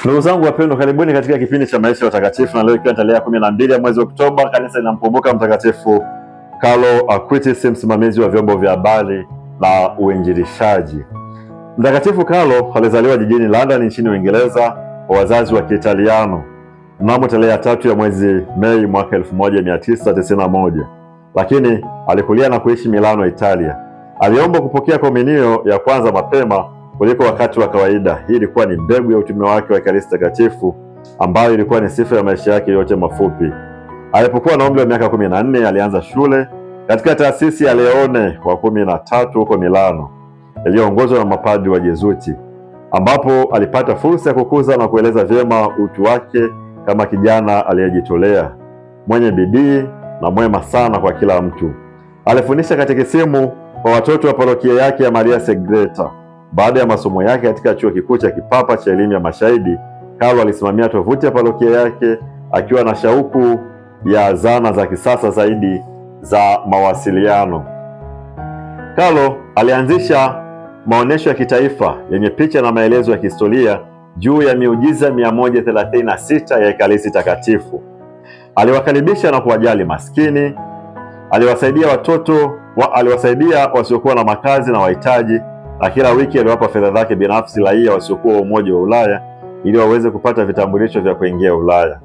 Ndugu zangu wapendwa, karibuni katika kipindi cha maisha ya utakatifu, na leo ikiwa tarehe 12 ya mwezi Oktoba, kanisa linamkumbuka Mtakatifu Carlo Acutis, msimamizi wa vyombo vya habari na uinjilishaji. Mtakatifu Carlo alizaliwa jijini London nchini Uingereza kwa wazazi wa Kiitaliano mnamo tarehe 3 ya mwezi Mei mwaka 1991, lakini alikulia na kuishi Milano, Italia. Aliomba kupokea komunio ya kwanza mapema kuliko wakati wa kawaida. Hii ilikuwa ni mbegu ya utume wake wa Ekaristi Takatifu, ambayo ilikuwa ni sifa ya maisha yake yote mafupi. Alipokuwa na umri wa miaka 14, alianza shule katika taasisi ya Leone wa 13 huko Milano, iliyoongozwa na mapadri wa Jesuiti, ambapo alipata fursa ya kukuza na kueleza vyema utu wake kama kijana aliyejitolea, mwenye bidii na mwema sana kwa kila mtu. Alifundisha katekisimu kwa watoto wa parokia yake ya Maria Segreta. Baada ya masomo yake katika chuo kikuu cha kipapa cha elimu ya mashahidi, Carlo alisimamia tovuti ya parokia yake akiwa na shauku ya zana za kisasa zaidi za mawasiliano. Carlo alianzisha maonesho ya kitaifa yenye picha na maelezo ya kihistoria juu ya miujiza 136 ya Ekaristi Takatifu. Aliwakaribisha na kuwajali maskini, aliwasaidia wasiokuwa na makazi na wahitaji, na kila wiki aliwapa fedha zake binafsi raia wasiokuwa wa Umoja wa Ulaya ili waweze kupata vitambulisho vya kuingia Ulaya.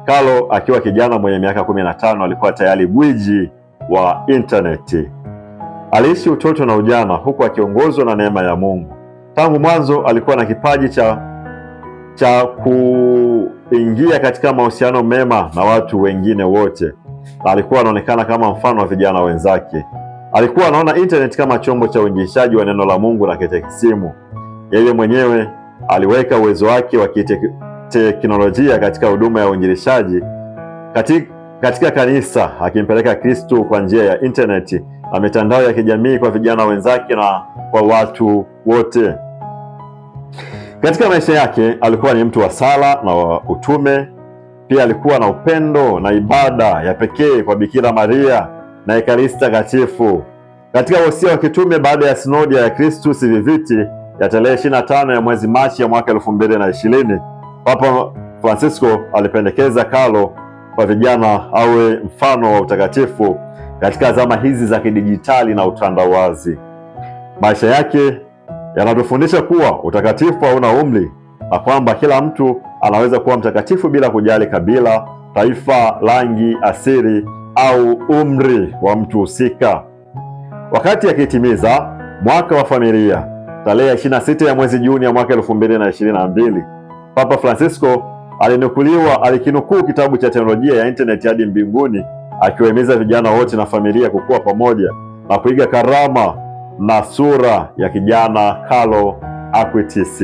Carlo akiwa kijana mwenye miaka 15 alikuwa tayari gwiji wa intaneti. Aliishi utoto na ujana huku akiongozwa na neema ya Mungu. Tangu mwanzo alikuwa na kipaji cha kuingia katika mahusiano mema na watu wengine wote, na alikuwa anaonekana kama mfano wa vijana wenzake. Alikuwa anaona internet kama chombo cha uinjilishaji wa neno la Mungu na katekisimu. Yeye mwenyewe aliweka uwezo wake wa kiteknolojia katika huduma ya uinjilishaji katika kanisa, akimpeleka Kristo kwa njia ya internet na mitandao ya kijamii kwa vijana wenzake na kwa watu wote. Katika maisha yake alikuwa ni mtu wa sala na wa utume. Pia alikuwa na upendo na ibada ya pekee kwa Bikira Maria na Ekaristi Takatifu. Katika wosia wa kitume baada ya sinodi ya Christus Vivit ya tarehe 25 ya mwezi Machi ya mwaka 2020, Papa Francisco alipendekeza Carlo kwa vijana awe mfano wa utakatifu katika zama hizi za kidijitali na utandawazi. Maisha yake yanatufundisha kuwa utakatifu hauna umri, na kwamba kila mtu anaweza kuwa mtakatifu bila kujali kabila, taifa, rangi, asili au umri wa mtu husika. Wakati akitimiza mwaka wa familia tarehe 26 ya mwezi Juni ya mwaka 2022, Papa Francisco alikinukuu kitabu cha teolojia ya internet hadi mbinguni, akiwahimiza vijana wote na familia kukua pamoja na kuiga karama na sura ya kijana Carlo Acutis.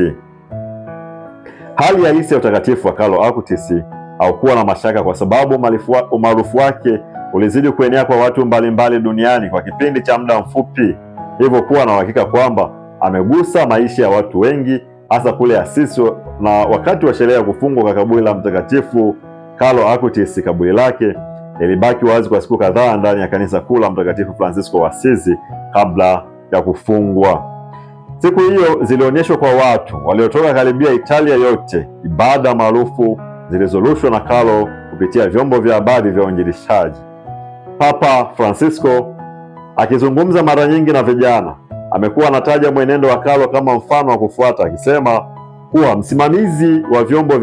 Hali halisi ya utakatifu wa Carlo Acutis haukuwa na mashaka, kwa sababu umaarufu wake ulizidi kuenea kwa watu mbalimbali duniani kwa kipindi cha muda mfupi, hivyo kuwa na uhakika kwamba amegusa maisha ya watu wengi, hasa kule Asisi. Na wakati wa sherehe ya kufungwa kwa kaburi la Mtakatifu Carlo Acutis, kaburi lake ilibaki wazi kwa siku kadhaa ndani ya kanisa kuu la Mtakatifu Francisco wa Assisi kabla ya kufungwa. Siku hiyo zilionyeshwa kwa watu waliotoka karibia Italia yote, ibada maarufu zilizorushwa na Carlo kupitia vyombo vya habari vya uinjilishaji. Papa Francisco akizungumza mara nyingi na vijana, amekuwa anataja mwenendo wa Carlo kama mfano wa kufuata, akisema kuwa usimamizi wa vyombo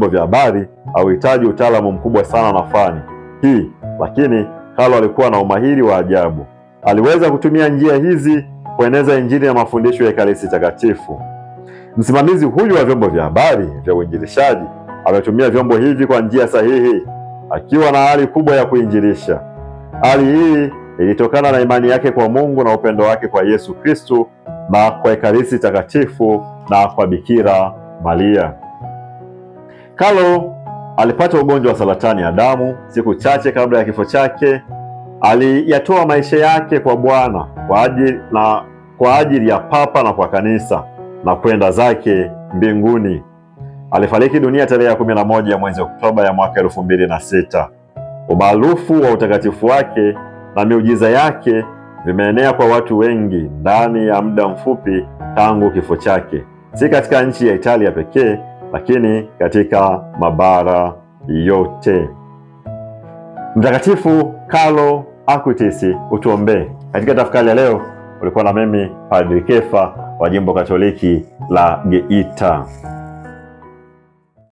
vya habari hauhitaji utaalamu mkubwa sana na fani hii, lakini Carlo alikuwa na umahiri wa ajabu. Aliweza kutumia njia hizi kueneza Injili na mafundisho ya Ekaristi Takatifu. Msimamizi huyu wa vyombo vya habari vya uinjilishaji ametumia vyombo hivi kwa njia sahihi, akiwa na hali kubwa ya kuinjilisha. Hali hii ilitokana na imani yake kwa Mungu na upendo wake kwa Yesu Kristo na kwa Ekaristi Takatifu na kwa Bikira Maria. Carlo alipata ugonjwa wa saratani ya damu. Siku chache kabla ya kifo chake, aliyatoa maisha yake kwa Bwana kwa ajili ya Papa na kwa kanisa, na kwenda zake mbinguni. Alifariki dunia tarehe 11 ya mwezi Oktoba ya mwaka 2006. Umaarufu wa utakatifu wake na miujiza yake vimeenea kwa watu wengi ndani ya muda mfupi tangu kifo chake. si katika nchi ya Italia pekee, lakini katika mabara yote. Mtakatifu Carlo Acutis, utuombee. Katika tafakari ya leo ulikuwa na mimi Padri Kefa wa Jimbo Katoliki la Geita.